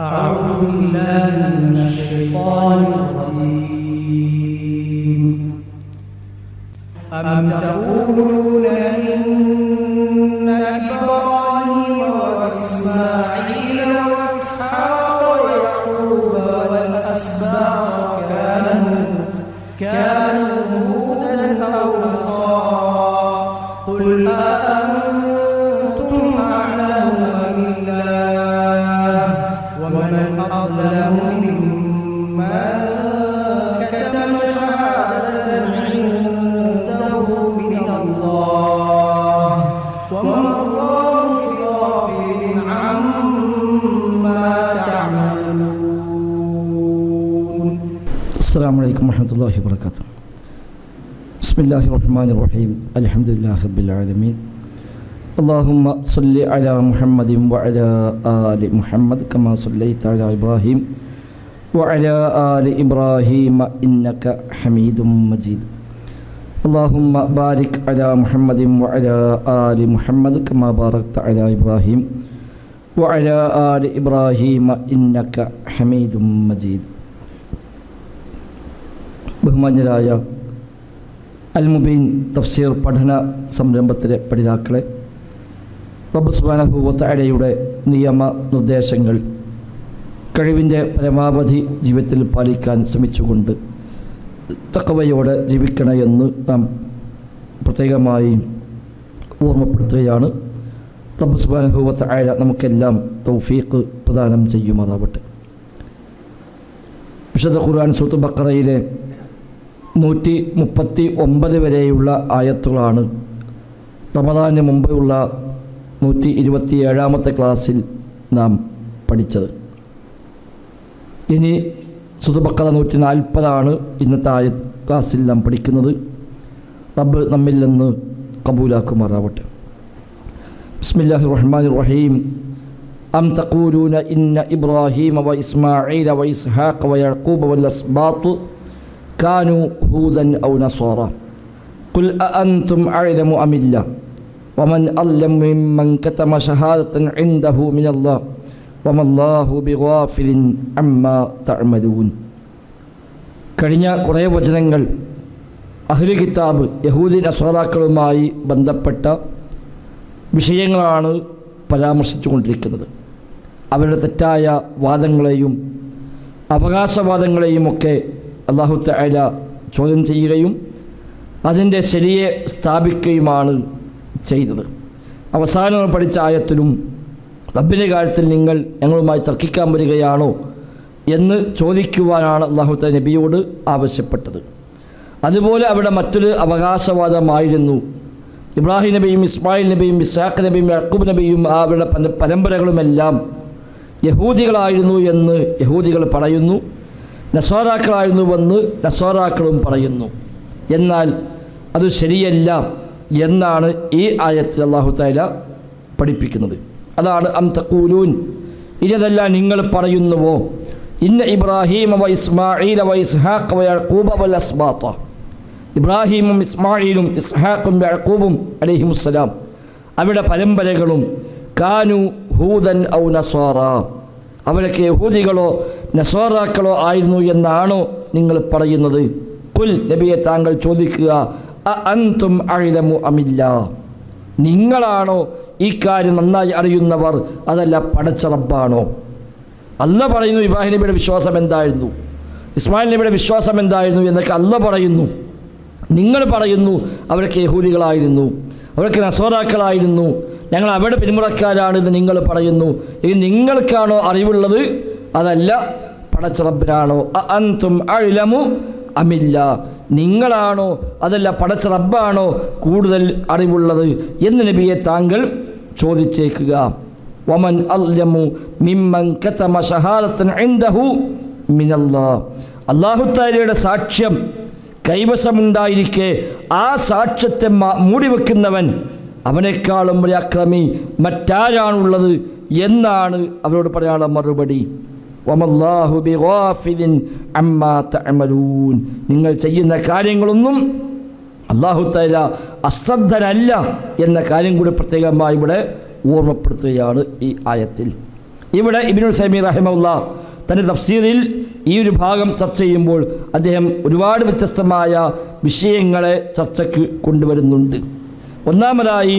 أعوذ بالله من الشيطان الرجيم أم تقولون إن إبراهيم وإسماعيل وإسحاق ويعقوب والأسباط كانوا هودا أو نصارى قل أأنتم أعلم أم الله ومن أظلم ممن كتم شهادة عنده من الله وما الله بغافل عما تعملون. السلام عليكم ورحمة الله وبركاته. بسم الله الرحمن الرحيم. الحمد لله رب العالمين. اللهم صل على محمد وعلى آل محمد كما صليت على إبراهيم وعلى آل إبراهيم إنك حميد مجيد. اللهم بارك على محمد وعلى آل محمد كما باركت على إبراهيم وعلى آل إبراهيم إنك حميد مجيد. ബഹുമാന്യരായ അൽ മുബീൻ തഫ്സീർ പഠന സംരംഭത്തിലെ പഠിതാക്കളെ, റബ്ബ് സുബ്ഹാനഹു വ തആലയുടെ നിയമ നിർദ്ദേശങ്ങൾ കഴിവിൻ്റെ പരമാവധി ജീവിതത്തിൽ പാലിക്കാൻ ശ്രമിച്ചുകൊണ്ട് തഖ്വയോടെ ജീവിക്കണമെന്ന് നാം പ്രത്യേകമായി ഓർമ്മപ്പെടുത്തുകയാണ്. റബ്ബ് സുബ്ഹാനഹു വ തആല നമുക്കെല്ലാം തൗഫീഖ് പ്രദാനം ചെയ്യുമാറാവട്ടെ. വിശുദ്ധ ഖുർആൻ സൂറത്ത് ബഖറയിലെ 139 വരെയുള്ള ആയത്തുകളാണ് റമദാനിന് മുമ്പുള്ള 127ാമത്തെ ക്ലാസ്സിൽ നാം പഠിച്ചത്. ഇനി സൂറത്ത് ബഖറ 140 ഇന്നത്തെ ക്ലാസ്സിൽ നാം പഠിക്കുന്നത്. റബ്ബ് നമ്മിൽ നിന്ന് കബൂലാക്കുമാറാവട്ടെ. ബിസ്മില്ലാഹിർ റഹ്മാനിർ റഹീം. അം തഖൂലൂന ഇന്ന ഇബ്രാഹീമ വ ഇസ്മാഈല വ ഇസ്ഹാഖ വ യഅഖൂബ വൽ അസ്ബാത്ത് കാനൂ ഹൂദൻ ഔ നസ്വാറ ഖുൽ അഅൻതും അഅലമു അമില്ലാഹ് വമൻ അദ്ലമു മിമ്മൻ കതമ ശഹാദതൻ ഇൻദഹു മിനല്ലാഹ് വമല്ലാഹു ബിഗാഫിലിൻ അമ്മാ തഅമലൂൻ. കഴിഞ്ഞ കുറേ വചനങ്ങൾ അഹ്ലു കിതാബ് യഹൂദി നസ്വാറാക്കളുമായി ബന്ധപ്പെട്ട വിഷയങ്ങളാണ് പരാമർശിച്ചു കൊണ്ടിരിക്കുന്നത്. അവരുടെ തെറ്റായ വാദങ്ങളെയും അവകാശവാദങ്ങളെയും അല്ലാഹു തആല ചോദ്യം ചെയ്യുകയും അതിൻ്റെ ശരിയെ സ്ഥാപിക്കുകയുമാണ് ചെയ്തത്. അവസാനം പഠിച്ച ആയത്തിലും റബ്ബിൻ്റെ കാര്യത്തിൽ നിങ്ങൾ ഞങ്ങളുമായി തർക്കിക്കാൻ വരികയാണോ എന്ന് ചോദിക്കുവാനാണ് അല്ലാഹു തആല നബിയോട് ആവശ്യപ്പെട്ടത്. അതുപോലെ അവിടെ മറ്റൊരു അവകാശവാദമായിരുന്നു ഇബ്രാഹിം നബിയും ഇസ്മായിൽ നബിയും ഇസ്ഹാഖ് നബിയും യഅഖൂബ് നബിയും അവരുടെ പരമ്പരകളുമെല്ലാം യഹൂദികളായിരുന്നു എന്ന് യഹൂദികൾ പറയുന്നു, നസ്വാറാക്കളായിരുന്നുവെന്ന് നസ്വാറാക്കളും പറയുന്നു. എന്നാൽ അത് ശരിയല്ല എന്നാണ് ഈ ആയത്തിൽ അല്ലാഹു തആല പഠിപ്പിക്കുന്നത്. അതാണ് അം തഖൂലൂൻ, ഇതല്ല നിങ്ങൾ പറയുന്നുവോ, ഇന്ന ഇബ്രാഹീമ വ ഇസ്മാഈല വ ഇസ്ഹാഖ വ യഅഖൂബ വൽ അസ്ബാത്ത, ഇബ്രാഹീമും ഇസ്മാഈലും ഇസ്ഹാഖും യഅഖൂബും അലൈഹിമുസ്സലാം അവരുടെ പരമ്പരകളും കാനു ഹൂദൻ ഔ നസ്വാറ, അവരൊക്കെ യഹൂദികളോ നസ്വാറാക്കളോ ആയിരുന്നു എന്നാണോ നിങ്ങൾ പറയുന്നത്? ഖുൽ, നബിയെ താങ്കൾ ചോദിക്കുക, അഅൻതും അഅലമു അമില്ലാഹ്, നിങ്ങളാണോ ഈ കാര്യം നന്നായി അറിയുന്നവർ, അതല്ല പടച്ച റബ്ബാണോ? അല്ലാഹ് പറയുന്നു ഇബ്രാഹിം നബിയുടെ വിശ്വാസം എന്തായിരുന്നു, ഇസ്മായിൽ നബിയുടെ വിശ്വാസം എന്തായിരുന്നു എന്നൊക്കെ അല്ലാഹ് പറയുന്നു. നിങ്ങൾ പറയുന്നു അവരൊക്കെ യഹൂദികളായിരുന്നു, അവരൊക്കെ നസ്വാറാക്കളായിരുന്നു, ഞങ്ങൾ അവരുടെ പിന്മുറക്കാരാണെന്ന് നിങ്ങൾ പറയുന്നു. ഇത് നിങ്ങൾക്കാണോ അറിവുള്ളത്, അതല്ല പടച്ച റബ്ബിനാണോ? അഅൻതും അഅലമു അമില്ലാഹ്, നിങ്ങളാണോ അതല്ല പടച്ച റബ്ബാണോ കൂടുതൽ അറിവുള്ളത് എന്ന് നബിയെ താങ്കൾ ചോദിച്ചേക്കുക. വമൻ അദ്ലമു മിമ്മൻ കതമ ശഹാദതൻ ഇൻദഹു മിനല്ലാഹ്, അല്ലാഹു തആലയുടെ സാക്ഷ്യം കൈവശമുണ്ടായിരിക്കെ ആ സാക്ഷ്യത്തെ മൂടിവെക്കുന്നവൻ അവനേക്കാളും ഒരു അക്രമി മറ്റാരാണുള്ളത് എന്നാണ് അവരോട് പറയാനുള്ള മറുപടി. വമല്ലാഹു ബിഗാഫിലിൻ അമ്മാ തഅമലൂൻ, നിങ്ങൾ ചെയ്യുന്ന കാര്യങ്ങളൊന്നും അല്ലാഹു തആല അശ്രദ്ധനല്ല എന്ന കാര്യം കൂടി പ്രത്യേകമായി ഇവിടെ ഓർമ്മപ്പെടുത്തുകയാണ് ഈ ആയത്തിൽ. ഇവിടെ ഇബ്നുൽ തൈമിയ്യ റഹിമഹുല്ലാഹ് തൻ്റെ തഫ്സീറിൽ ഈ ഒരു ഭാഗം ചർച്ച ചെയ്യുമ്പോൾ അദ്ദേഹം ഒരുപാട് വ്യത്യസ്തമായ വിഷയങ്ങളെ ചർച്ചയ്ക്ക് കൊണ്ടുവരുന്നുണ്ട്. ഒന്നാമതായി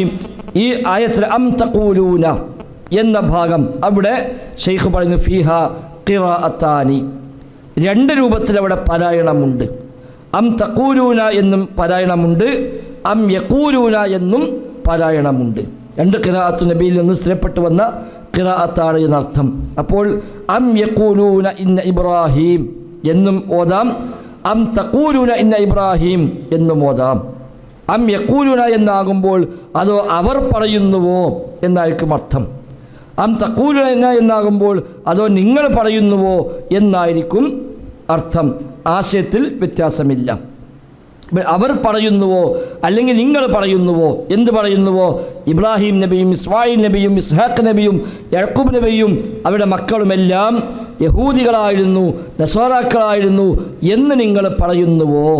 ഈ ആയത്തിൽ അം തഖൂലൂന എന്ന ഭാഗം, അവിടെ ഷെയ്ഖ് പറയുന്നു ഫീഹ ഖിറാഅത്താനി, രണ്ട് രൂപത്തിൽ അവിടെ പാരായണമുണ്ട്. അം തഖൂലൂന എന്നും പാരായണമുണ്ട്, അം യഖൂലൂന എന്നും പാരായണമുണ്ട്. രണ്ട് ഖിറാഅത്ത് നബിയിൽ നിന്ന് സ്ഥിരപ്പെട്ടു വന്ന ഖിറാഅത്താണ് എന്നർത്ഥം. അപ്പോൾ അം യഖൂലൂന ഇന്ന ഇബ്രാഹിം എന്നും ഓതാം, അം തഖൂലൂന ഇന്ന ഇബ്രാഹിം എന്നും ഓതാം. അം യഖൂലൂന എന്നാകുമ്പോൾ അതോ അവർ പറയുന്നുവോ എന്നായിരിക്കും അർത്ഥം. അം തഖൂലൂന എന്നാകുമ്പോൾ അതോ നിങ്ങൾ പറയുന്നുവോ എന്നായിരിക്കും അർത്ഥം. ആശയത്തിൽ വ്യത്യാസമില്ല. അവർ പറയുന്നുവോ അല്ലെങ്കിൽ നിങ്ങൾ പറയുന്നുവോ, എന്ത് പറയുന്നുവോ? ഇബ്രാഹിം നബിയും ഇസ്മായിൽ നബിയും ഇസ്ഹാഖ് നബിയും യഅ്ഖൂബ് നബിയും അവരുടെ മക്കളുമെല്ലാം യഹൂദികളായിരുന്നു, നസ്വാറാക്കളായിരുന്നു എന്ന് നിങ്ങൾ പറയുന്നുവോ?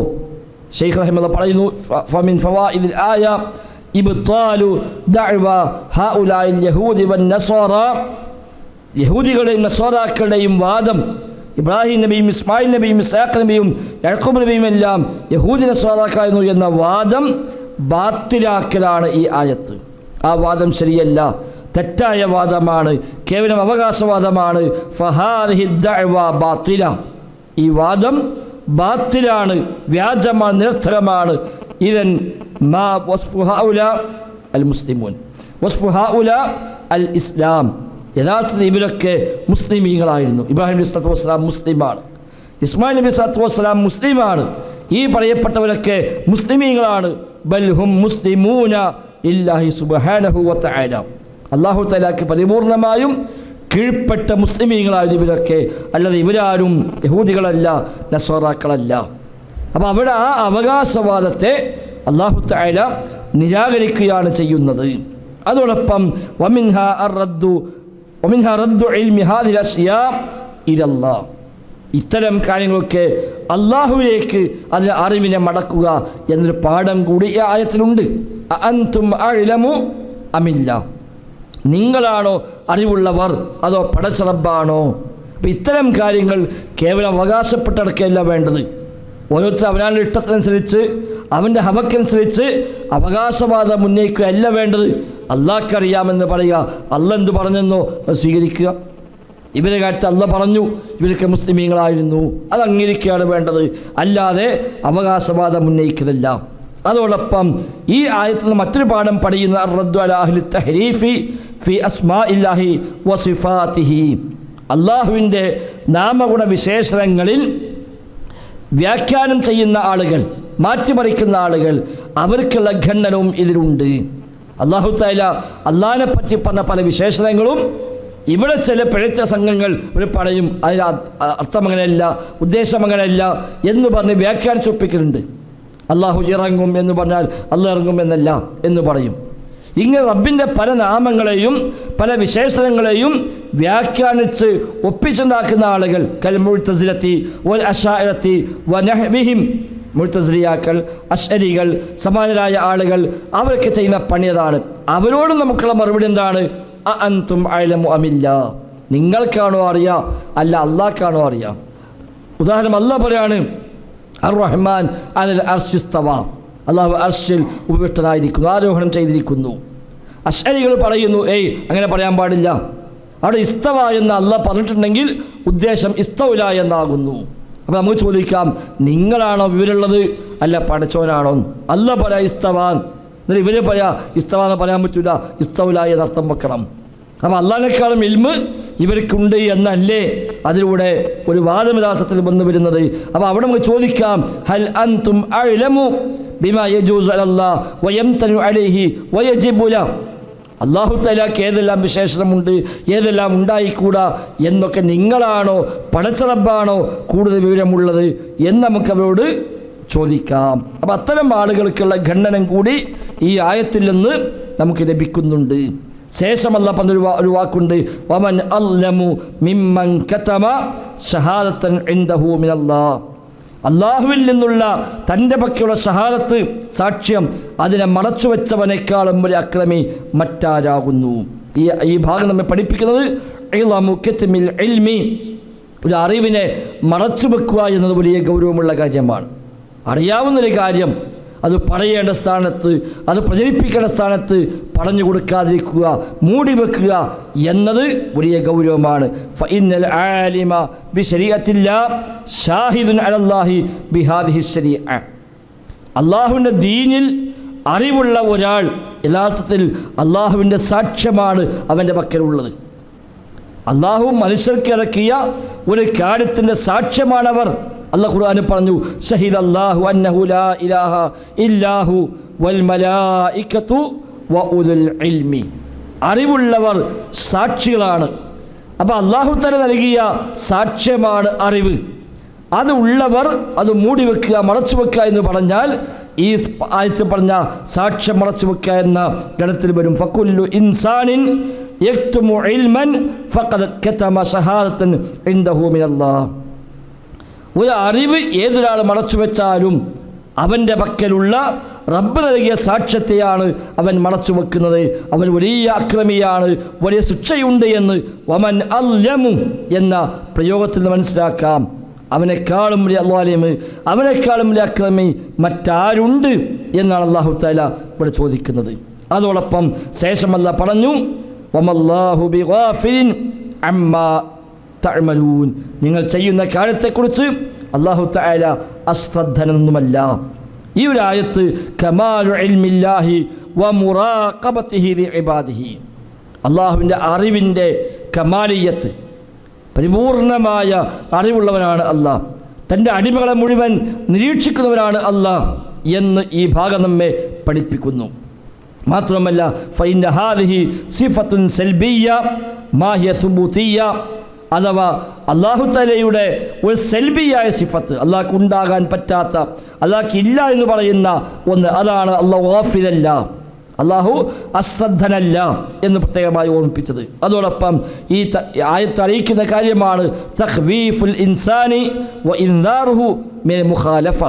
ഷെയ്ഖ് റഹിമഹുല്ലാഹ് പറയുന്നു ഫമിൻ ഫവായിദിൽ ആയ ഇബ്താലു ദഅവ ഹഉലാഇൽ യഹൂദി വൻ നസ്വാറ, യഹൂദികളുടെയും നസ്വാറാക്കളുടെയും വാദം, ഇബ്രാഹിം നബിയും ഇസ്മായിൽ നബിയും ഇസ്ഹാഖ് നബിയും യഅ്ഖൂബ് നബിയും എല്ലാം യഹൂദി നസ്വാറാക്കായിരുന്നു എന്ന വാദം ബാത്തിലാക്കലാണ് ഈ ആയത്ത്. ആ വാദം ശരിയല്ല, തെറ്റായ വാദമാണ്, കേവലം അവകാശവാദമാണ്. ഫഹാദിഹി ദഅവ ബാത്തില, ഈ വാദം ബാത്തിലാണ്, വ്യാജമാണ്, നിരർത്ഥകമാണ്. ഇദൻ മാ വസ്ഫു ഹൗലാ അൽ മുസ്ലിമൂൻ വസ്ഫു ഹൗലാ അൽ ഇസ്ലാം, യഥാർത്ഥത്തിൽ ഇവരൊക്കെ മുസ്ലിമീങ്ങളായിരുന്നു. ഇബ്രാഹിം നബി സ്വല്ലല്ലാഹു അലൈഹി വസല്ലം മുസ്ലിമാണ്, ഇസ്മായിൽ നബി സ്വല്ലല്ലാഹു അലൈഹി വസല്ലം മുസ്ലിമാണ്. ഈ പറയപ്പെട്ടവരൊക്കെ മുസ്ലിമീങ്ങളാണ്. ബൽഹും മുസ്ലിമൂന ലില്ലാഹി സുബ്ഹാനഹു വ തആല, അല്ലാഹു തആലക്ക് പരിപൂർണമായും കീഴ്പ്പെട്ട മുസ്ലിമീങ്ങളായിരുന്നു ഇവരൊക്കെ. അല്ലാതെ ഇവരാരും യഹൂദികളല്ല, നസ്വാറാക്കളല്ല. അപ്പോൾ അവിടെ ആ അവകാശവാദത്തെ അല്ലാഹു തആല നിരാകരിക്കുകയാണ് ചെയ്യുന്നത്. അതോടൊപ്പം വമിൻഹാ അർറദ്ദു വമിൻഹാ റദ്ദു ഇൽമി ഹാദിൽ അശ്യാ ഇലല്ലാഹ്, ഇത്തരം കാര്യങ്ങളൊക്കെ അള്ളാഹുവിലേക്ക് അതിന് അറിവിനെ മടക്കുക എന്നൊരു പാഠം കൂടി ഈ ആയത്തിലുണ്ട്. അഅൻതും അഅ്ലമു അമില്ല, നിങ്ങളാണോ അറിവുള്ളവർ അതോ പടച്ച റബ്ബാണോ? അപ്പം ഇത്തരം കാര്യങ്ങൾ കേവലം അവകാശപ്പെട്ടടക്കല്ല വേണ്ടത്. ഓരോരുത്തർ അവനവൻ്റെ ഇഷ്ടത്തിനനുസരിച്ച് അവൻ്റെ ഹവക്കനുസരിച്ച് അവകാശവാദം ഉന്നയിക്കുകയല്ല വേണ്ടത്. അള്ളാഹ്ക്കറിയാമെന്ന് പറയുക, അള്ള എന്ത് പറഞ്ഞെന്നോ അത് സ്വീകരിക്കുക. ഇവരെ കാര്യത്തിൽ അള്ള പറഞ്ഞു ഇവരൊക്കെ മുസ്ലിമീങ്ങളായിരുന്നു, അത് അംഗീകരിക്കുകയാണ് വേണ്ടത്, അല്ലാതെ അവകാശവാദം ഉന്നയിക്കുന്നില്ല. അതോടൊപ്പം ഈ ആയത്തിൽ നിന്ന് മറ്റൊരു പാഠം പഠിക്കുന്ന റദ്ദു അലാ അഹ്ലി തഹ്രീഫി ഫി അസ്മാഇല്ലാഹി വസിഫാതിഹി, അള്ളാഹുവിൻ്റെ നാമഗുണ വിശേഷണങ്ങളിൽ വ്യാഖ്യാനം ചെയ്യുന്ന ആളുകൾ, മാറ്റിമറിക്കുന്ന ആളുകൾ, അവർക്കുള്ള ഖണ്ഡനവും ഇതിലുണ്ട്. അല്ലാഹു തആല അള്ളാഹിനെ പറ്റി പറഞ്ഞ പല വിശേഷണങ്ങളും ഇവിടെ ചില പിഴച്ച സംഘങ്ങൾ ഇവർ പറയും അതിന് അർത്ഥം അങ്ങനെയല്ല, ഉദ്ദേശം അങ്ങനെയല്ല എന്ന് പറഞ്ഞ് വ്യാഖ്യാനിച്ചൊപ്പിക്കലുണ്ട്. അള്ളാഹു ഇറങ്ങും എന്ന് പറഞ്ഞാൽ അള്ളാഹ് ഇറങ്ങും എന്നല്ല എന്ന് പറയും. ഇങ്ങനെ റബ്ബിൻ്റെ പല നാമങ്ങളെയും പല വിശേഷണങ്ങളെയും വ്യാഖ്യാനിച്ച് ഒപ്പിച്ചുണ്ടാക്കുന്ന ആളുകൾ കൽ മുഅ്തസിലത്തി വൽ അശാഇറത്തി വനഹ്വിഹിം, മുഅ്തസിലിയാക്കൾ, അശ്അരികൾ, സമാനരായ ആളുകൾ, അവർക്ക് ചെയ്യുന്ന പണിയതാണ്. അവരോടും നമുക്കുള്ള മറുപടി എന്താണ്? അഅൻതും അഅ്ലമു അമില്ല, നിങ്ങൾക്കാണോ അറിയാം അല്ല അള്ളാഹ്ക്കാണോ അറിയാം? ഉദാഹരണം അള്ളാഹ് പറയാണ് അർ റഹ്മാൻ അലൽ അർശി ഇസ്തവ, അള്ളാഹു അർശിൽ ഉപവിഷ്ടനായിരിക്കുന്നു, ആരോഹണം ചെയ്തിരിക്കുന്നു. അശ്അരികൾ പറയുന്നു ഏയ് അങ്ങനെ പറയാൻ പാടില്ല, അവിടെ ഇസ്തവ എന്ന് അള്ളാഹ് പറഞ്ഞിട്ടുണ്ടെങ്കിൽ ഉദ്ദേശം ഇസ്തൗല എന്നാകുന്നു. അപ്പോൾ നമുക്ക് ചോദിക്കാം, നിങ്ങളാണോ വിവരമുള്ളത് അല്ല പഠിച്ചവനാണോ? അള്ളാഹ് പറയാ ഇസ്തവാൻ, എന്നിട്ട് ഇവരെ പറയാ ഇസ്തവാന്ന് പറയാൻ പറ്റില്ല, ഇസ്തൗല എന്നർത്ഥം വെക്കണം. അപ്പോൾ അള്ളാഹിനേക്കാളും ഇൽമ് ഇവർക്കുണ്ട് എന്നല്ലേ അതിലൂടെ ഒരു വാദമില്ലാത്തത്തിൽ വന്നു വരുന്നത്. അപ്പോൾ അവിടെ നമുക്ക് ചോദിക്കാം, ഹൽ അൻതും അഅ്ലമു ബിമാ യജൂസു അലല്ലാഹ് വയംതനു അലൈഹി വയജിബു ലഹു, അല്ലാഹു തആലക്ക് ഏതെല്ലാം വിശേഷണമുണ്ട്, ഏതെല്ലാം ഉണ്ടായിക്കൂടാ എന്നൊക്കെ നിങ്ങളാണോ പടച്ച റബ്ബാണോ കൂടുതൽ വിവരമുള്ളത് എന്ന് നമുക്ക് അവരോട് ചോദിക്കാം. അപ്പം അത്തരം ആളുകൾക്കുള്ള ഖണ്ഡനം കൂടി ഈ ആയത്തിൽ നിന്ന് നമുക്ക് ലഭിക്കുന്നുണ്ട്. ശേഷമല്ല പറഞ്ഞൊരു വാക്കുണ്ട്, വമൻ അല്ലമു മിമ്മൻ കതമ ഷഹാദത്തൻ ഇൻദഹു മിനല്ലാഹ്, അള്ളാഹുവിൽ നിന്നുള്ള തൻ്റെ പക്കലുള്ള ഷഹാദത്ത്, സാക്ഷ്യം, അതിനെ മറച്ചു വെച്ചവനേക്കാളും ഒരു അക്രമി മറ്റാരാകുന്നു? ഈ ഭാഗം നമ്മെ പഠിപ്പിക്കുന്നത് ഇളമു കിത്മിൽ ഇൽമി, ഒരു അറിവിനെ മറച്ചു വെക്കുക എന്നത് വലിയ ഗൗരവമുള്ള കാര്യമാണ്. അറിയാവുന്നൊരു കാര്യം അത് പറയേണ്ട സ്ഥാനത്ത്, അത് പ്രചരിപ്പിക്കേണ്ട സ്ഥാനത്ത് പറഞ്ഞു കൊടുക്കാതിരിക്കുക, മൂടി വെക്കുക എന്നത് വലിയ ഗൗരവമാണ്. ഫഇന്നൽ ആലിമ ബിശരീഅത്തില്ലാഹ് ഷാഹിദുൻ അലല്ലാഹി ബിഹാദിഹി ശരീഅ. അള്ളാഹുവിൻ്റെ ദീനിൽ അറിവുള്ള ഒരാൾ യഥാർത്ഥത്തിൽ അള്ളാഹുവിൻ്റെ സാക്ഷ്യമാണ് അവൻ്റെ പക്കലുള്ളത്. അള്ളാഹു മനുഷ്യർക്ക് ഇറക്കിയ ഒരു കാര്യത്തിൻ്റെ സാക്ഷ്യമാണവർ. അല്ലാഹു ഖുർആനിൽ പറഞ്ഞു, ഷഹിദല്ലാഹു അന്നഹു ലാ ഇലാഹ ഇല്ലാഹു വൽ മലായികതു വ ഉലുൽ ഇൽമി. അറിവുള്ളവർ സാക്ഷികളാണ്. അപ്പോൾ അല്ലാഹു തആല നൽകിയ സാക്ഷ്യമാണ് അറിവ്. അത് ഉള്ളവർ അത് മൂടി വെക്കുക, മറച്ചു വെക്കുക എന്ന് പറഞ്ഞാൽ ഈ ആയത്ത് പറഞ്ഞ സാക്ഷ്യം മറച്ചു വെക്കുക എന്ന ഗണത്തിൽ വരും. ഫകുല്ലു ഇൻസാനിൻ യക്തുമു ഇൽമൻ ഫഖദ് കതമ ഷഹാദതൻ ഇൻദഹു മിനല്ലാഹ്. ഒരു അറിവ് ഏതൊരാൾ മറച്ചു വെച്ചാലും അവൻ്റെ പക്കലുള്ള റബ്ബ് നൽകിയ സാക്ഷ്യത്തെയാണ് അവൻ മറച്ചു വെക്കുന്നത്. അവൻ വലിയ അക്രമിയാണ്, വലിയ ശിക്ഷയുണ്ട് എന്ന് വമൻ അൽയമു എന്ന പ്രയോഗത്തിൽ നിന്ന് മനസ്സിലാക്കാം. അവനെക്കാളും വലിയ അല്ലാലിമ്, അവനെക്കാളും വലിയ അക്രമി മറ്റാരുണ്ട് എന്നാണ് അല്ലാഹു തആല ഇവിടെ ചോദിക്കുന്നത്. അതോടൊപ്പം ശേഷം അല്ലാഹു പറഞ്ഞു, വമല്ലാഹു ബിഗാഫിലിൻ അമ്മാ തഅമലൂൻ. നിങ്ങൾ ചെയ്യുന്ന കാര്യത്തെക്കുറിച്ച് അല്ലാഹു തആല അശ്രദ്ധനൊന്നുമല്ല. ഈ ഒരു ആയത്ത് കമാലു ഇൽമില്ലാഹി വ മുറാഖബതിഹി ലിഇബാദിഹി, അല്ലാഹുവിൻ്റെ അറിവിൻ്റെ കമാലിയത്ത്, പരിപൂർണമായ അറിവുള്ളവനാണ് അല്ലാഹ്, തൻ്റെ അടിമകളെ മുഴുവൻ നിരീക്ഷിക്കുന്നവനാണ് അല്ലാഹ് എന്ന് ഈ ഭാഗം നമ്മെ പഠിപ്പിക്കുന്നു. മാത്രമല്ല ഫഇന്ന ഹാദിഹി സിഫത്തുൻ സൽബിയ്യ മാ ഹിയ സുബൂതിയ്യ, അഥവാ അല്ലാഹു തആലയുടെ ഒരു സെൽബിയായ സിഫത്ത്, അല്ലാഹ്ക്ക് ഉണ്ടാകാൻ പറ്റാത്ത, അല്ലാഹ്ക്ക് ഇല്ല എന്ന് പറയുന്ന ഒന്ന്, അതാണ് അല്ലാഹു ഗാഫിലല്ല, അല്ലാഹു അശ്രദ്ധനല്ല എന്ന് പ്രത്യേകമായി ഓർമ്മിപ്പിച്ചത്. അതോടൊപ്പം ഈ ആയത്ത് അറിയിക്കുന്ന കാര്യമാണ് തഖ്വീഫുൽ ഇൻസാനി വ ഇൻദാറുഹു മിനൽ മുഖാലഫ.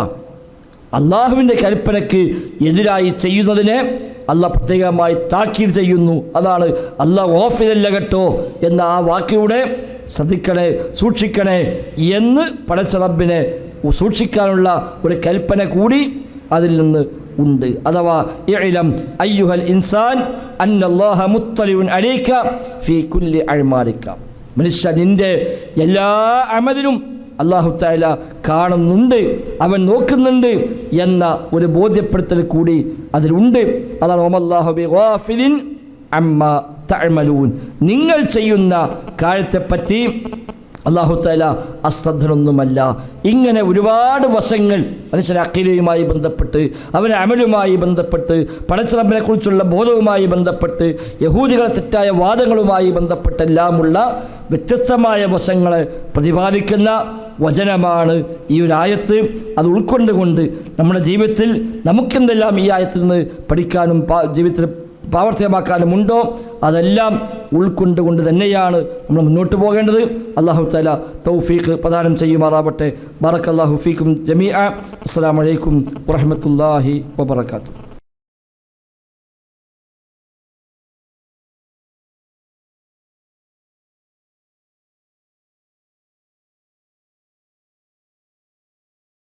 അല്ലാഹുവിൻ്റെ കൽപ്പനയ്ക്ക് എതിരായി ചെയ്യുന്നതിനെ അല്ലാഹ് പ്രത്യേകമായി താക്കീത് ചെയ്യുന്നു. അതാണ് അല്ലാഹു ഗാഫിലല്ല കേട്ടോ എന്ന ആ വാക്കിലൂടെ ശ്രദ്ധിക്കണേ, സൂക്ഷിക്കണേ എന്ന് പടച്ച റബ്ബിനെ സൂക്ഷിക്കാനുള്ള ഒരു കൽപ്പന കൂടി അതിൽ നിന്ന് ഉണ്ട്. അഥവാ ഇഅ്ലം അയ്യുഹൽ ഇൻസാൻ അന്നല്ലാഹ മുത്തലിഉൻ അലൈക ഫീ കുല്ലി അഅ്മാലിക. മനുഷ്യ, നിൻ്റെ എല്ലാ അമലിനും അല്ലാഹു തആല കാണുന്നുണ്ട്, അവൻ നോക്കുന്നുണ്ട് എന്ന ഒരു ബോധ്യപ്പെടുത്തൽ കൂടി അതിലുണ്ട്. അതാണ് വമല്ലാഹു ബിഗാഫിലിൻ അമ്മാ തഅമലൂൻ. നിങ്ങൾ ചെയ്യുന്ന കാര്യത്തെപ്പറ്റി അല്ലാഹു തആല അശ്രദ്ധനൊന്നുമല്ല. ഇങ്ങനെ ഒരുപാട് വശങ്ങൾ മനുഷ്യൻ്റെ അഖീദയുമായി ബന്ധപ്പെട്ട്, അവൻ്റെ അമലുമായി ബന്ധപ്പെട്ട്, പടച്ച റബ്ബിനെ കുറിച്ചുള്ള ബോധവുമായി ബന്ധപ്പെട്ട്, യഹൂദികളെ തെറ്റായ വാദങ്ങളുമായി ബന്ധപ്പെട്ടെല്ലാമുള്ള വ്യത്യസ്തമായ വശങ്ങളെ പ്രതിപാദിക്കുന്ന വചനമാണ് ഈ ഒരു ആയത്ത്. അത് ഉൾക്കൊണ്ടുകൊണ്ട് നമ്മുടെ ജീവിതത്തിൽ നമുക്കെന്തെല്ലാം ഈ ആയത്തിൽ നിന്ന് പഠിക്കാനും ജീവിതത്തിൽ പ്രാവർത്തികമാക്കാനുമുണ്ടോ അതെല്ലാം ഉൾക്കൊണ്ടുകൊണ്ട് തന്നെയാണ് നമ്മൾ മുന്നോട്ട് പോകേണ്ടത്. അല്ലാഹു തആല തൗഫീഖ് പ്രദാനം ചെയ്യുമാറാവട്ടെ. ബറക്കല്ലാഹു ഫീക്കും ജമീഅ. അസ്സലാമു അലൈക്കും വറഹ്മത്തുള്ളാഹി വബറകാതുഹു.